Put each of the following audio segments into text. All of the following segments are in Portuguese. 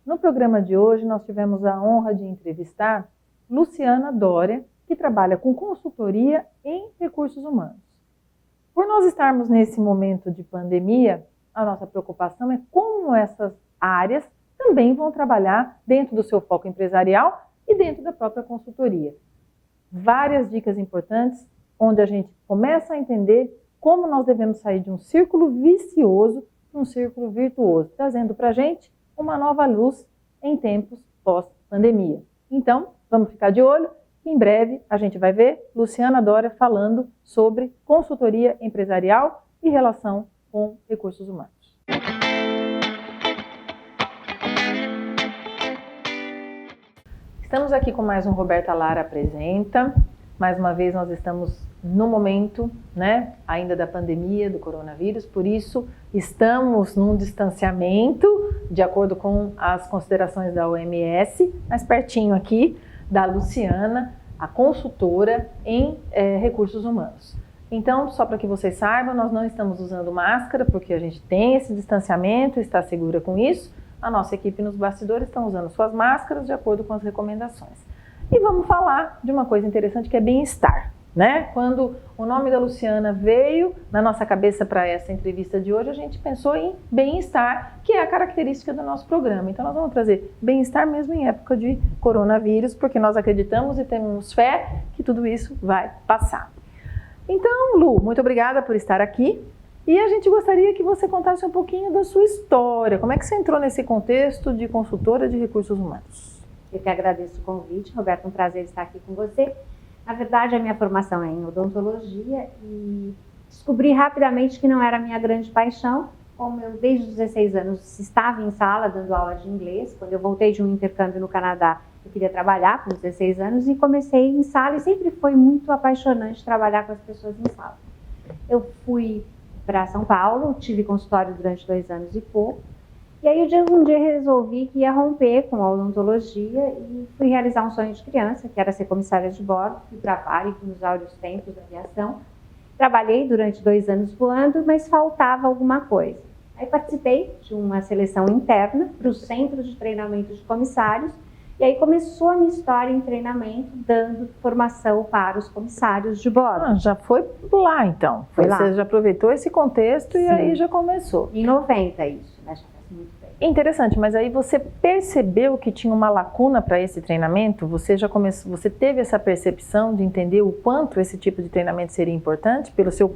No programa de hoje, nós tivemos a honra de entrevistar Luciana Doria, que trabalha com consultoria em recursos humanos. Por nós estarmos nesse momento de pandemia, a nossa preocupação é como essas áreas também vão trabalhar dentro do seu foco empresarial e dentro da própria consultoria. Várias dicas importantes, onde a gente começa a entender como nós devemos sair de um círculo vicioso para um círculo virtuoso, trazendo para a gente uma nova luz em tempos pós-pandemia. Então, vamos ficar de olho. Em breve, a gente vai ver Luciana Doria falando sobre consultoria empresarial e relação com recursos humanos. Estamos aqui com mais um Roberta Lara Apresenta. Mais uma vez, nós estamos no momento, ainda da pandemia, do coronavírus, por isso estamos num distanciamento, de acordo com as considerações da OMS, mais pertinho aqui da Luciana, a consultora em recursos humanos. Então, só para que vocês saibam, nós não estamos usando máscara, porque a gente tem esse distanciamento, está segura com isso. A nossa equipe nos bastidores estão usando suas máscaras de acordo com as recomendações. E vamos falar de uma coisa interessante que é bem-estar. Quando o nome da Luciana veio na nossa cabeça para essa entrevista de hoje, a gente pensou em bem-estar, que é a característica do nosso programa. Então nós vamos trazer bem-estar mesmo em época de coronavírus, porque nós acreditamos e temos fé que tudo isso vai passar. Então, Lu, muito obrigada por estar aqui. E a gente gostaria que você contasse um pouquinho da sua história. Como é que você entrou nesse contexto de consultora de recursos humanos? Eu que agradeço o convite, Roberto, é um prazer estar aqui com você. Na verdade, a minha formação é em odontologia e descobri rapidamente que não era a minha grande paixão. Como eu, desde os 16 anos, estava em sala dando aula de inglês. Quando eu voltei de um intercâmbio no Canadá, eu queria trabalhar com 16 anos e comecei em sala. E sempre foi muito apaixonante trabalhar com as pessoas em sala. Eu fui para São Paulo, tive consultório durante 2 anos e pouco. E aí um dia resolvi que ia romper com a odontologia e fui realizar um sonho de criança, que era ser comissária de bordo. Fui para a Varig nos áureos tempos da aviação. Trabalhei durante 2 anos voando, mas faltava alguma coisa. Aí participei de uma seleção interna para o Centro de Treinamento de Comissários. E aí começou a minha história em treinamento, dando formação para os comissários de bordo. Já foi lá então? Você já aproveitou esse contexto. Sim. E aí já começou? Em 90 isso, né? Muito bem. Interessante, mas aí você percebeu que tinha uma lacuna para esse treinamento? Você teve essa percepção de entender o quanto esse tipo de treinamento seria importante pelo seu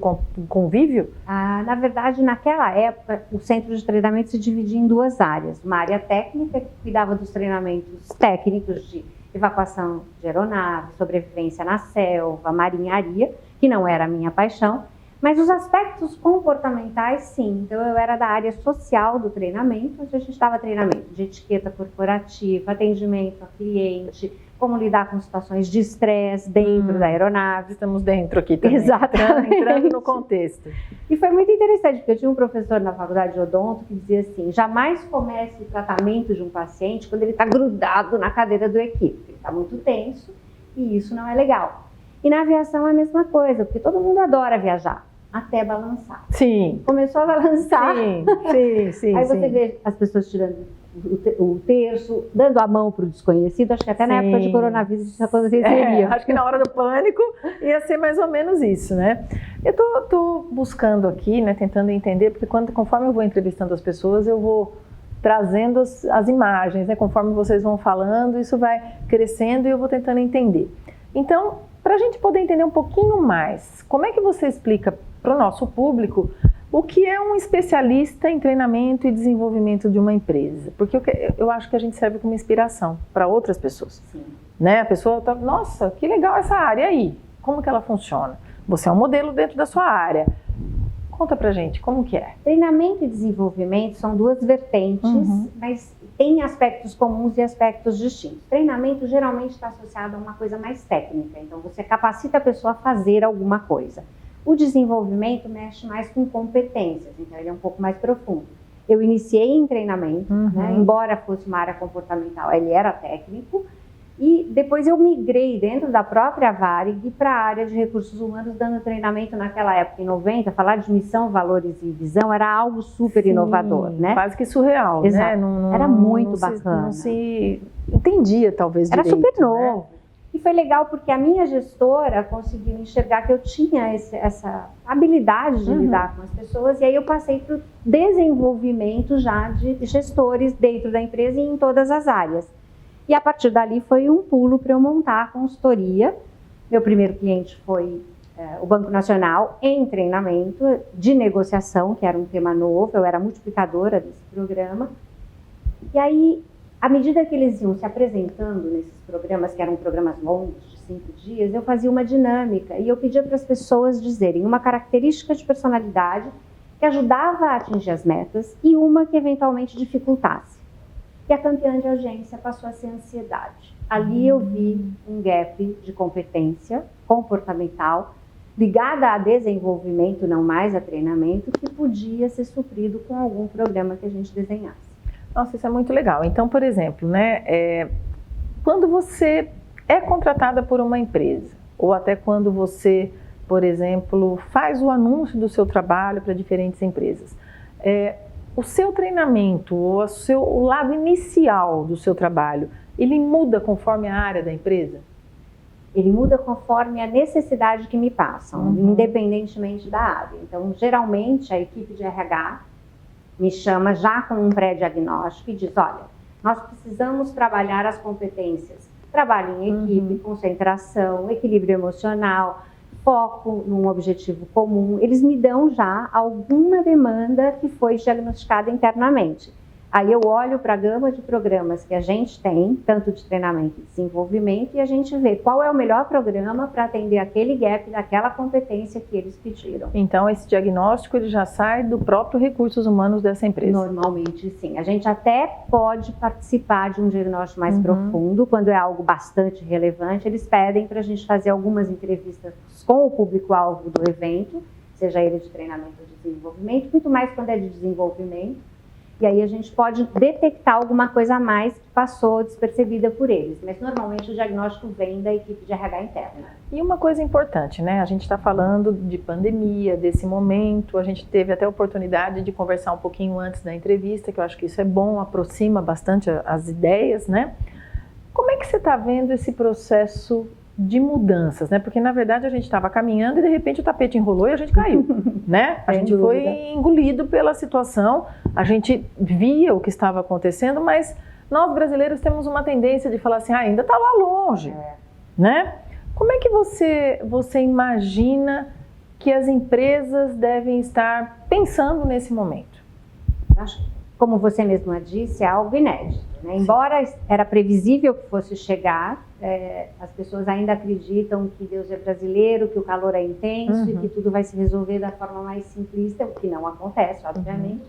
convívio? Na verdade, naquela época, o centro de treinamento se dividia em 2 áreas. Uma área técnica, que cuidava dos treinamentos técnicos de evacuação de aeronave, sobrevivência na selva, marinharia, que não era a minha paixão. Mas os aspectos comportamentais, sim. Então, eu era da área social do treinamento, onde a gente dava treinamento de etiqueta corporativa, atendimento a cliente, como lidar com situações de estresse dentro da aeronave. Estamos dentro aqui também. Exatamente. Entrando no contexto. E foi muito interessante, porque eu tinha um professor na faculdade de odonto que dizia assim, jamais comece o tratamento de um paciente quando ele está grudado na cadeira do equipe. Ele está muito tenso e isso não é legal. E na aviação é a mesma coisa, porque todo mundo adora viajar. Até balançar. Sim. Começou a balançar. Sim. Aí você vê as pessoas tirando o terço, dando a mão para o desconhecido. Acho que até na época de coronavírus isso aconteceria. Acho que na hora do pânico ia ser mais ou menos isso, Eu tô buscando aqui, tentando entender, porque conforme eu vou entrevistando as pessoas, eu vou trazendo as imagens, Conforme vocês vão falando, isso vai crescendo e eu vou tentando entender. Então, para a gente poder entender um pouquinho mais, como é que você explica para o nosso público o que é um especialista em treinamento e desenvolvimento de uma empresa? Porque eu acho que a gente serve como inspiração para outras pessoas. Sim. A pessoa está, nossa, que legal essa área aí, como que ela funciona? Você é um modelo dentro da sua área. Conta pra gente, como que é? Treinamento e desenvolvimento são 2 vertentes, mas tem aspectos comuns e aspectos distintos. Treinamento geralmente está associado a uma coisa mais técnica, então você capacita a pessoa a fazer alguma coisa. O desenvolvimento mexe mais com competências, então ele é um pouco mais profundo. Eu iniciei em treinamento, embora fosse uma área comportamental, ele era técnico, E depois eu migrei dentro da própria Varig para a área de recursos humanos, dando treinamento naquela época, em 90, falar de missão, valores e visão era algo super inovador, né? Quase que surreal, Exato. né? Era muito bacana. Não se entendia, talvez, era direito. Era super novo. Né? E foi legal porque a minha gestora conseguiu enxergar que eu tinha essa habilidade de lidar com as pessoas, e aí eu passei para o desenvolvimento já de gestores dentro da empresa e em todas as áreas. E a partir dali foi um pulo para eu montar a consultoria. Meu primeiro cliente foi o Banco Nacional em treinamento de negociação, que era um tema novo, eu era multiplicadora desse programa. E aí, à medida que eles iam se apresentando nesses programas, que eram programas longos, de 5 dias, eu fazia uma dinâmica e eu pedia para as pessoas dizerem uma característica de personalidade que ajudava a atingir as metas e uma que eventualmente dificultasse. E a campeã de audiência passou a ser ansiedade. Ali eu vi um gap de competência comportamental ligada a desenvolvimento, não mais a treinamento, que podia ser suprido com algum programa que a gente desenhasse. Nossa, isso é muito legal. Então, por exemplo, né, quando você é contratada por uma empresa, ou até quando você, por exemplo, faz o anúncio do seu trabalho para diferentes empresas, o seu treinamento, ou o lado inicial do seu trabalho, ele muda conforme a área da empresa? Ele muda conforme a necessidade que me passam, independentemente da área. Então, geralmente, a equipe de RH me chama já com um pré-diagnóstico e diz, olha, nós precisamos trabalhar as competências. Trabalho em equipe, concentração, equilíbrio emocional, foco num objetivo comum. Eles me dão já alguma demanda que foi diagnosticada internamente. Aí eu olho para a gama de programas que a gente tem, tanto de treinamento e desenvolvimento, e a gente vê qual é o melhor programa para atender aquele gap daquela competência que eles pediram. Então, esse diagnóstico ele já sai do próprio recursos humanos dessa empresa? Normalmente, sim. A gente até pode participar de um diagnóstico mais profundo, quando é algo bastante relevante. Eles pedem para a gente fazer algumas entrevistas com o público-alvo do evento, seja ele de treinamento ou de desenvolvimento, muito mais quando é de desenvolvimento. E aí a gente pode detectar alguma coisa a mais que passou despercebida por eles. Mas normalmente o diagnóstico vem da equipe de RH interna. E uma coisa importante, né? A gente está falando de pandemia, desse momento. A gente teve até a oportunidade de conversar um pouquinho antes da entrevista, que eu acho que isso é bom, aproxima bastante as ideias, né? Como é que você está vendo esse processo de mudanças, né? Porque na verdade a gente estava caminhando e de repente o tapete enrolou e a gente caiu, né? A gente foi engolido pela situação, a gente via o que estava acontecendo, mas nós brasileiros temos uma tendência de falar assim, ainda está lá longe, né? Como é que você imagina que as empresas devem estar pensando nesse momento? Acho que, como você mesma disse, é algo inédito, né? Embora era previsível que fosse chegar, as pessoas ainda acreditam que Deus é brasileiro, que o calor é intenso e que tudo vai se resolver da forma mais simplista, o que não acontece, obviamente.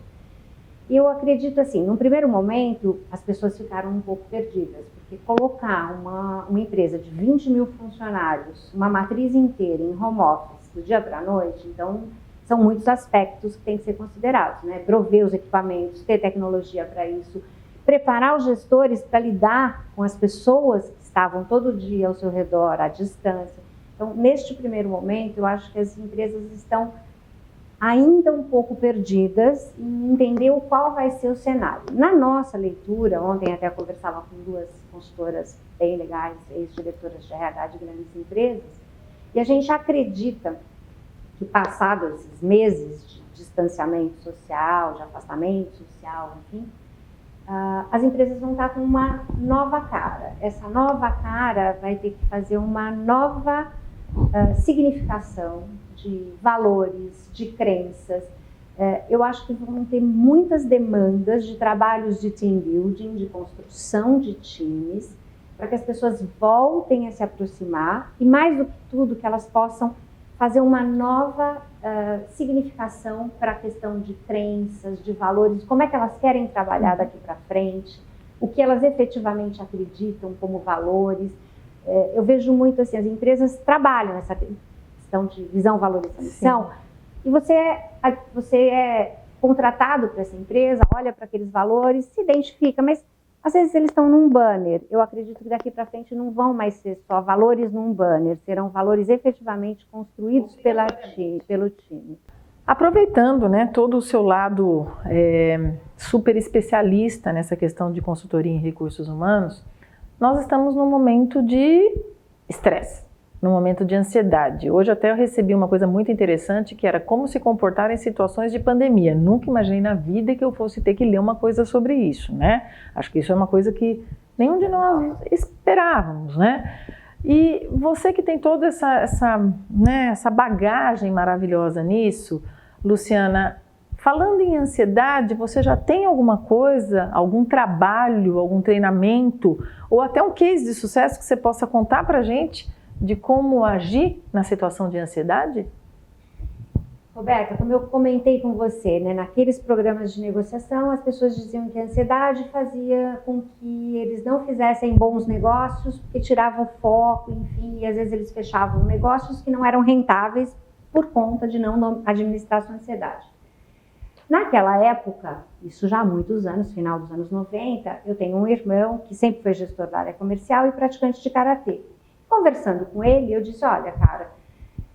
E eu acredito assim, num primeiro momento, as pessoas ficaram um pouco perdidas, porque colocar uma empresa de 20 mil funcionários, uma matriz inteira em home office, do dia para a noite, então são muitos aspectos que têm que ser considerados, né? Prover os equipamentos, ter tecnologia para isso, preparar os gestores para lidar com as pessoas que estavam todo dia ao seu redor, à distância. Então, neste primeiro momento, eu acho que as empresas estão ainda um pouco perdidas em entender qual vai ser o cenário. Na nossa leitura, ontem até eu conversava com 2 consultoras bem legais, ex-diretoras de RH de grandes empresas, e a gente acredita que passados esses meses de distanciamento social, de afastamento social, enfim, as empresas vão estar com uma nova cara. Essa nova cara vai ter que fazer uma nova significação de valores, de crenças. Eu acho que vão ter muitas demandas de trabalhos de team building, de construção de times, para que as pessoas voltem a se aproximar e, mais do que tudo, que elas possam fazer uma nova significação para a questão de crenças, de valores, como é que elas querem trabalhar daqui para frente, o que elas efetivamente acreditam como valores. Eu vejo muito assim, as empresas trabalham nessa questão de visão, valores e missão, e você é contratado para essa empresa, olha para aqueles valores, se identifica, mas Às vezes eles estão num banner. Eu acredito que daqui para frente não vão mais ser só valores num banner, serão valores efetivamente construídos pelo time. Aproveitando, né, todo o seu lado super especialista nessa questão de consultoria em recursos humanos, nós estamos num momento de estresse, num momento de ansiedade. Hoje até eu recebi uma coisa muito interessante, que era como se comportar em situações de pandemia. Nunca imaginei na vida que eu fosse ter que ler uma coisa sobre isso, né? Acho que isso é uma coisa que nenhum de nós esperávamos, né? E você que tem toda essa bagagem maravilhosa nisso, Luciana, falando em ansiedade, você já tem alguma coisa, algum trabalho, algum treinamento, ou até um case de sucesso que você possa contar pra gente de como agir na situação de ansiedade? Roberta, como eu comentei com você, né, naqueles programas de negociação, as pessoas diziam que a ansiedade fazia com que eles não fizessem bons negócios, porque tirava o foco, enfim, e às vezes eles fechavam negócios que não eram rentáveis por conta de não administrar sua ansiedade. Naquela época, isso já há muitos anos, final dos anos 90, eu tenho um irmão que sempre foi gestor da área comercial e praticante de karatê. Conversando com ele, eu disse, olha, cara,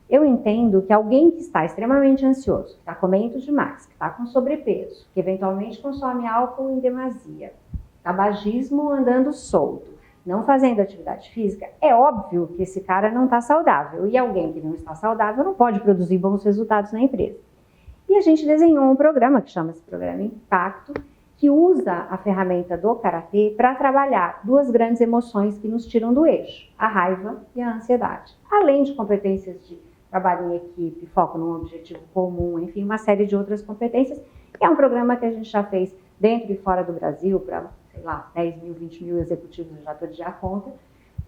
eu entendo que alguém que está extremamente ansioso, que está comendo demais, que está com sobrepeso, que eventualmente consome álcool em demasia, tabagismo andando solto, não fazendo atividade física, é óbvio que esse cara não está saudável. E alguém que não está saudável não pode produzir bons resultados na empresa. E a gente desenhou um programa que chama-se Programa Impacto, que usa a ferramenta do karatê para trabalhar duas grandes emoções que nos tiram do eixo, a raiva e a ansiedade. Além de competências de trabalho em equipe, foco num objetivo comum, enfim, uma série de outras competências. E é um programa que a gente já fez dentro e fora do Brasil, para, sei lá, 10 mil, 20 mil executivos, eu já perdi a conta.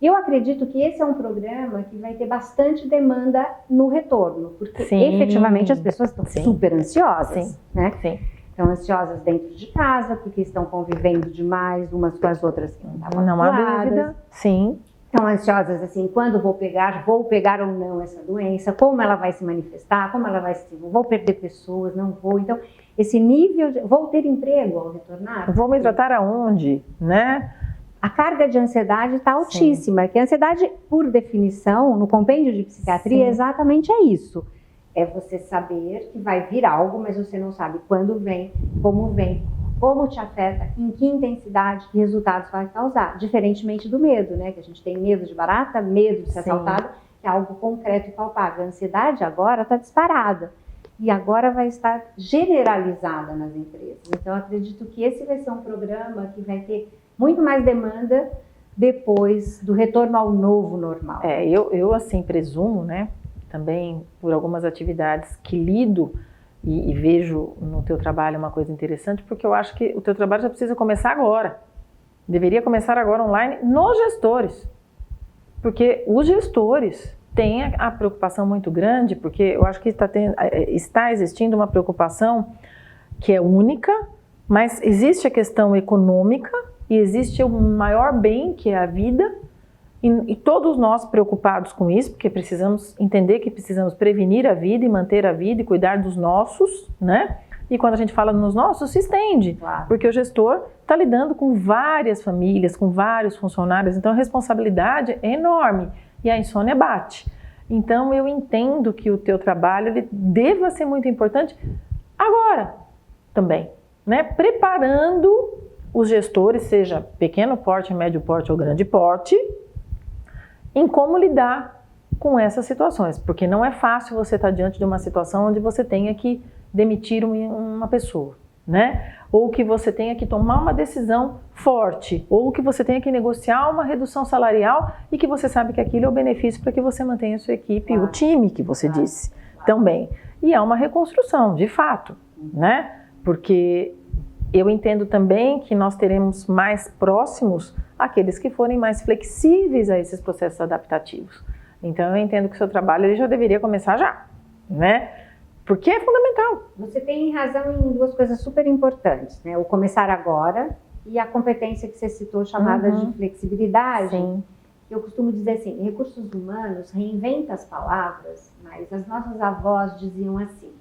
E eu acredito que esse é um programa que vai ter bastante demanda no retorno, porque efetivamente as pessoas estão super ansiosas, né? Sim. Estão ansiosas dentro de casa, porque estão convivendo demais umas com as outras que não estavam Não há dúvida, sim. Estão ansiosas assim, quando vou pegar ou não essa doença, como ela vai se manifestar, como ela vai se desenvolver, vou perder pessoas, não vou. Então, esse nível de, vou ter emprego ao retornar? Vou me tratar aonde, né? A carga de ansiedade está altíssima, que a ansiedade, por definição, no compêndio de psiquiatria, exatamente é isso. É você saber que vai vir algo, mas você não sabe quando vem, como te afeta, em que intensidade, que resultados vai causar. Diferentemente do medo, né? Que a gente tem medo de barata, medo de ser assaltado, que é algo concreto e palpável. A ansiedade agora está disparada. E agora vai estar generalizada nas empresas. Então, acredito que esse vai ser um programa que vai ter muito mais demanda depois do retorno ao novo normal. Eu assim, presumo, né? Também por algumas atividades que lido e vejo no teu trabalho uma coisa interessante, porque eu acho que o teu trabalho já precisa começar agora. Deveria começar agora online nos gestores. Porque os gestores têm a preocupação muito grande, porque eu acho que está existindo uma preocupação que é única, mas existe a questão econômica e existe o maior bem, que é a vida. E todos nós preocupados com isso, porque precisamos entender que precisamos prevenir a vida e manter a vida e cuidar dos nossos, né? E quando a gente fala nos nossos, se estende, claro. Porque o gestor está lidando com várias famílias, com vários funcionários, então a responsabilidade é enorme e a insônia bate. Então eu entendo que o teu trabalho ele deva ser muito importante agora também, né? Preparando os gestores, seja pequeno porte, médio porte ou grande porte, em como lidar com essas situações, porque não é fácil você estar diante de uma situação onde você tenha que demitir uma pessoa, né? Ou que você tenha que tomar uma decisão forte, ou que você tenha que negociar uma redução salarial e que você sabe que aquilo é o benefício para que você mantenha a sua equipe, o time que você disse também. E é uma reconstrução, de fato, né? Porque eu entendo também que nós teremos mais próximos aqueles que forem mais flexíveis a esses processos adaptativos. Então eu entendo que o seu trabalho ele já deveria começar já, né? Porque é fundamental. Você tem razão em duas coisas super importantes, né? O começar agora e a competência que você citou chamada de flexibilidade. Sim. Eu costumo dizer assim, recursos humanos reinventa as palavras, mas as nossas avós diziam assim,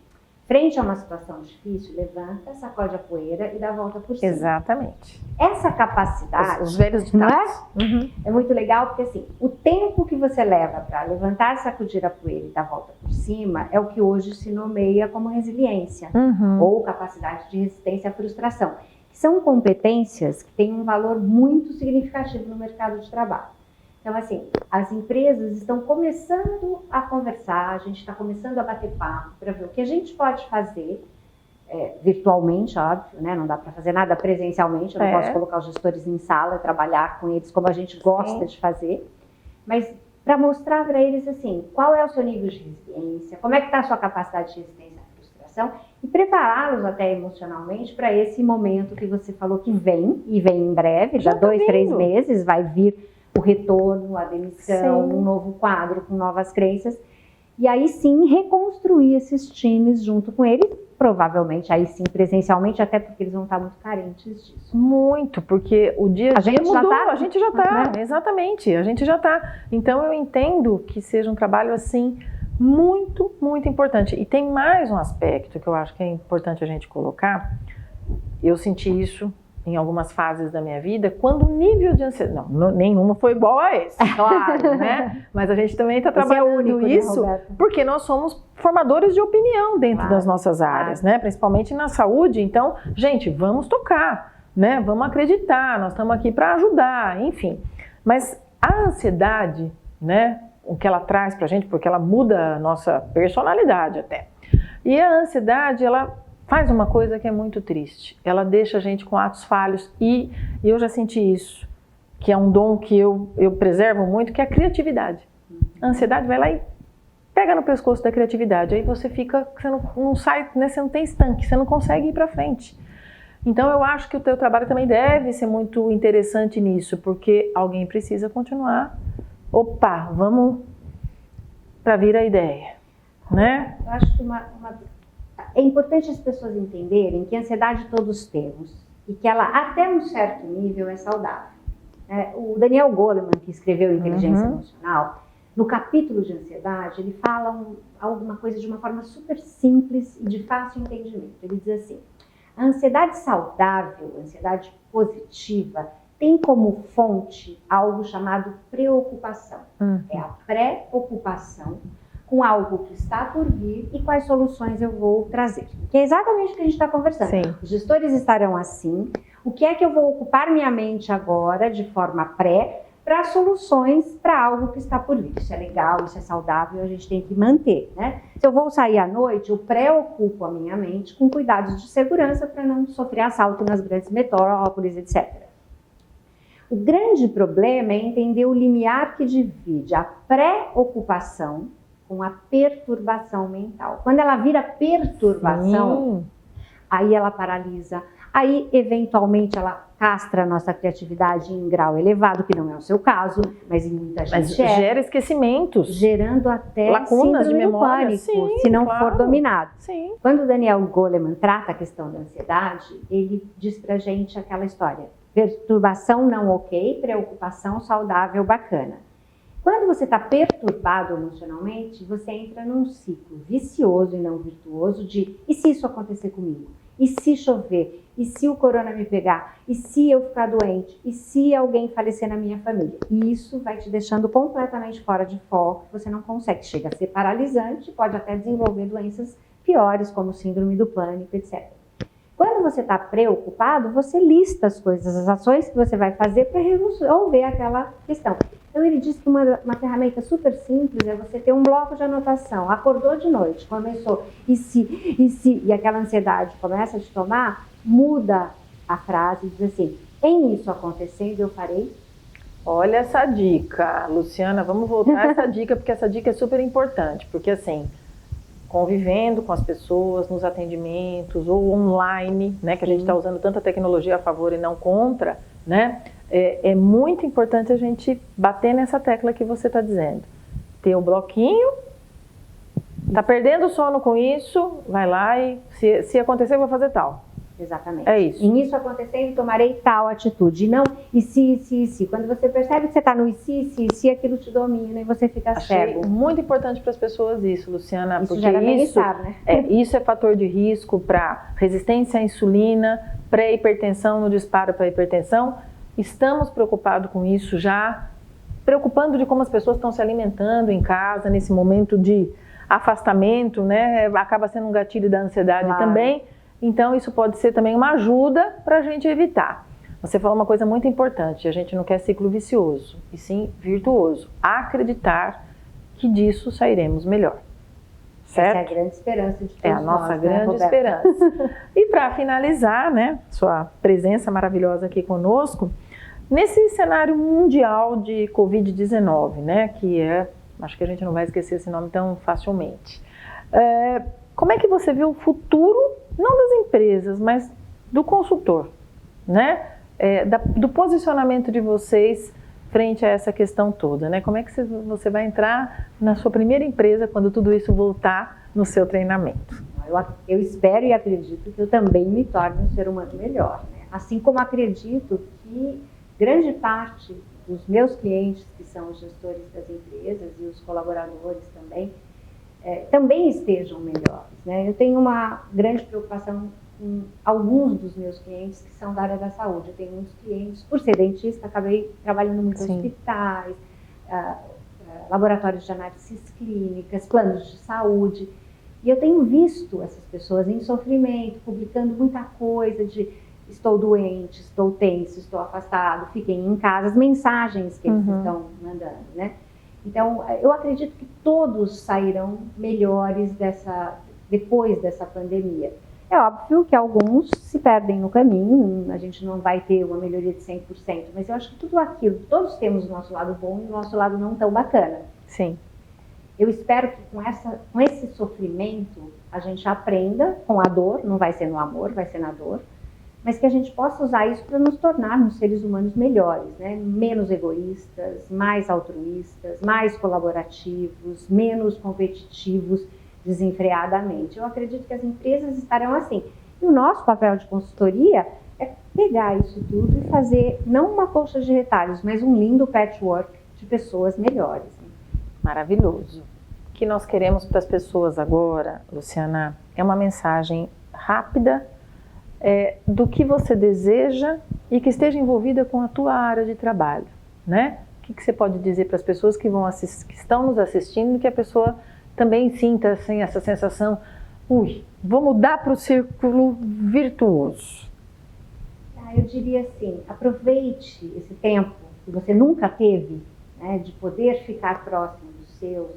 frente a uma situação difícil, levanta, sacode a poeira e dá a volta por cima. Exatamente. Essa capacidade, Os velhos não ditados. é? Uhum. É muito legal porque assim, o tempo que você leva para levantar, sacudir a poeira e dar a volta por cima é o que hoje se nomeia como resiliência Uhum. ou capacidade de resistência à frustração. São competências que têm um valor muito significativo no mercado de trabalho. Então, assim, as empresas estão começando a conversar, a gente está começando a bater papo para ver o que a gente pode fazer, virtualmente, óbvio, né? Não dá para fazer nada presencialmente, eu não posso colocar os gestores em sala e trabalhar com eles como a gente gosta de fazer, mas para mostrar para eles, assim, qual é o seu nível de resiliência, como é que está a sua capacidade de resistência à frustração e prepará-los até emocionalmente para esse momento que você falou que vem, e vem em breve, já 2, 3 meses, vai vir o retorno, a demissão, um novo quadro com novas crenças. E aí sim, reconstruir esses times junto com eles, provavelmente aí sim presencialmente, até porque eles vão estar muito carentes disso. Muito, porque o dia a dia mudou, a gente já está, né? Exatamente, a gente já está. Então eu entendo que seja um trabalho assim muito, muito importante. E tem mais um aspecto que eu acho que é importante a gente colocar. Eu senti isso em algumas fases da minha vida, quando o nível de ansiedade... Não, nenhuma foi igual a esse, claro, né? Mas a gente também está trabalhando isso, né, porque nós somos formadores de opinião dentro das nossas áreas, né? Principalmente na saúde. Então, gente, vamos tocar, né? Vamos acreditar, nós estamos aqui para ajudar, enfim. Mas a ansiedade, né? O que ela traz para a gente, porque ela muda a nossa personalidade até. E a ansiedade, ela faz uma coisa que é muito triste. Ela deixa a gente com atos falhos e eu já senti isso, que é um dom que eu preservo muito, que é a criatividade. A ansiedade vai lá e pega no pescoço da criatividade. Aí você fica, você não sai, né, você não tem estanque, você não consegue ir para frente. Então eu acho que o teu trabalho também deve ser muito interessante nisso, porque alguém precisa continuar. Opa, vamos para vir a ideia, né? Eu acho que é importante as pessoas entenderem que a ansiedade todos temos e que ela, até um certo nível, é saudável. O Daniel Goleman, que escreveu Inteligência Emocional, no capítulo de ansiedade, ele fala alguma coisa de uma forma super simples e de fácil entendimento. Ele diz assim, a ansiedade saudável, a ansiedade positiva, tem como fonte algo chamado preocupação. É a pré-ocupação com algo que está por vir e quais soluções eu vou trazer. Que é exatamente o que a gente está conversando. Sim. Os gestores estarão assim. O que é que eu vou ocupar minha mente agora, de forma para soluções para algo que está por vir. Isso é legal, isso é saudável, a gente tem que manter, né? Se eu vou sair à noite, eu preocupo a minha mente com cuidados de segurança para não sofrer assalto nas grandes metrópoles, etc. O grande problema é entender o limiar que divide a preocupação com a perturbação mental. Quando ela vira perturbação, aí ela paralisa, aí eventualmente ela castra a nossa criatividade em grau elevado, que não é o seu caso, mas em muita gente gera esquecimentos. Gerando até lacunas de memória, pânico, se não for dominado. Sim. Quando o Daniel Goleman trata a questão da ansiedade, ele diz pra gente aquela história, perturbação não ok, preocupação saudável bacana. Quando você está perturbado emocionalmente, você entra num ciclo vicioso e não virtuoso de e se isso acontecer comigo? E se chover? E se o corona me pegar? E se eu ficar doente? E se alguém falecer na minha família? E isso vai te deixando completamente fora de foco, você não consegue, chega a ser paralisante, pode até desenvolver doenças piores, como síndrome do pânico, etc. Quando você está preocupado, você lista as coisas, as ações que você vai fazer para resolver aquela questão. Então ele diz que uma ferramenta super simples é você ter um bloco de anotação. Acordou de noite, começou, e se, e aquela ansiedade começa a te tomar, muda a frase e diz assim, em isso acontecendo eu farei. Olha essa dica, Luciana, vamos voltar a essa dica, porque essa dica é super importante, porque assim, convivendo com as pessoas nos atendimentos ou online, né, que a gente está usando tanta tecnologia a favor e não contra, né, é muito importante a gente bater nessa tecla que você está dizendo. Ter o bloquinho, tá perdendo o sono com isso, vai lá e se acontecer eu vou fazer tal. Exatamente. É isso. E isso acontecendo, tomarei tal atitude. E não, e se. Quando você percebe que você está no e se, aquilo te domina e você fica cego. Muito importante para as pessoas isso, Luciana, Isso porque gera bem-estar, né? Isso é fator de risco para resistência à insulina, pré-hipertensão, no disparo para hipertensão. Estamos preocupados com isso já, preocupando de como as pessoas estão se alimentando em casa, nesse momento de afastamento, né? Acaba sendo um gatilho da ansiedade também. Então, isso pode ser também uma ajuda para a gente evitar. Você falou uma coisa muito importante, a gente não quer ciclo vicioso, e sim virtuoso. Acreditar que disso sairemos melhor. Certo? Essa é a grande esperança de todos É a nossa nós, grande esperança. E para finalizar, né, sua presença maravilhosa aqui conosco, nesse cenário mundial de Covid-19, né, que acho que a gente não vai esquecer esse nome tão facilmente. Como é que você vê o futuro, não das empresas, mas do consultor, né? Do posicionamento de vocês frente a essa questão toda, né? Como é que você vai entrar na sua primeira empresa quando tudo isso voltar no seu treinamento? Eu espero e acredito que eu também me torne um ser humano melhor, né? Assim como acredito que grande parte dos meus clientes, que são os gestores das empresas e os colaboradores também estejam melhores, né? Eu tenho uma grande preocupação com alguns dos meus clientes que são da área da saúde. Eu tenho muitos clientes, por ser dentista, acabei trabalhando muito em hospitais, laboratórios de análises clínicas, planos de saúde, e eu tenho visto essas pessoas em sofrimento, publicando muita coisa de estou doente, estou tenso, estou afastado, fiquem em casa, as mensagens que eles estão mandando, né? Então, eu acredito que todos sairão melhores depois dessa pandemia. É óbvio que alguns se perdem no caminho, a gente não vai ter uma melhoria de 100%, mas eu acho que tudo aquilo, todos temos o nosso lado bom e o nosso lado não tão bacana. Sim. Eu espero que com esse sofrimento a gente aprenda com a dor, não vai ser no amor, vai ser na dor, mas que a gente possa usar isso para nos tornarmos seres humanos melhores, né? Menos egoístas, mais altruístas, mais colaborativos, menos competitivos desenfreadamente. Eu acredito que as empresas estarão assim. E o nosso papel de consultoria é pegar isso tudo e fazer, não uma colcha de retalhos, mas um lindo patchwork de pessoas melhores. Maravilhoso. O que nós queremos para as pessoas agora, Luciana, é uma mensagem rápida, do que você deseja e que esteja envolvida com a tua área de trabalho, né? O que você pode dizer para as pessoas que estão nos assistindo, que a pessoa também sinta assim, essa sensação, vou mudar para o círculo virtuoso? Eu diria assim, aproveite esse tempo que você nunca teve, né, de poder ficar próximo dos seus,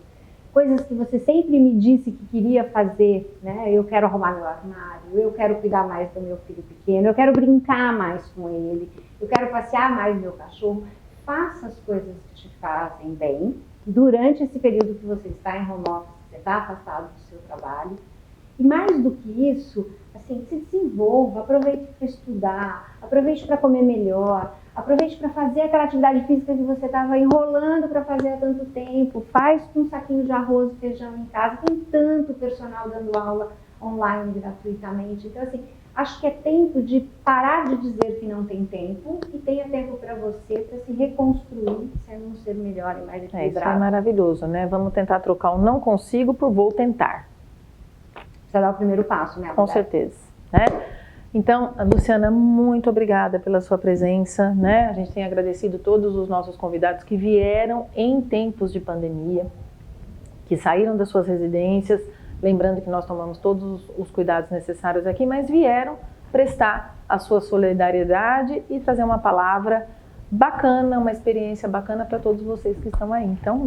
coisas que você sempre me disse que queria fazer, né? Eu quero arrumar meu armário, eu quero cuidar mais do meu filho pequeno, eu quero brincar mais com ele, eu quero passear mais meu cachorro. Faça as coisas que te fazem bem durante esse período que você está em home office, você está afastado do seu trabalho. E mais do que isso, assim, se desenvolva, aproveite para estudar, aproveite para comer melhor, aproveite para fazer aquela atividade física que você estava enrolando para fazer há tanto tempo. Faz com um saquinho de arroz e feijão em casa. Tem tanto personal dando aula online gratuitamente. Então, assim, acho que é tempo de parar de dizer que não tem tempo e tenha tempo para você, para se reconstruir, sendo um ser melhor e mais equilibrado. Isso é maravilhoso, né? Vamos tentar trocar o não consigo por vou tentar. Precisa dar o primeiro passo, né? Com certeza, né? Então, Luciana, muito obrigada pela sua presença, né? A gente tem agradecido todos os nossos convidados que vieram em tempos de pandemia, que saíram das suas residências, lembrando que nós tomamos todos os cuidados necessários aqui, mas vieram prestar a sua solidariedade e trazer uma palavra bacana, uma experiência bacana para todos vocês que estão aí. Então,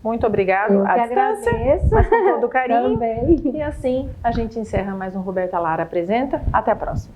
muito obrigado. Eu que agradeço. Mas com todo carinho. Também. E assim a gente encerra mais um Roberta Lara Apresenta. Até a próxima.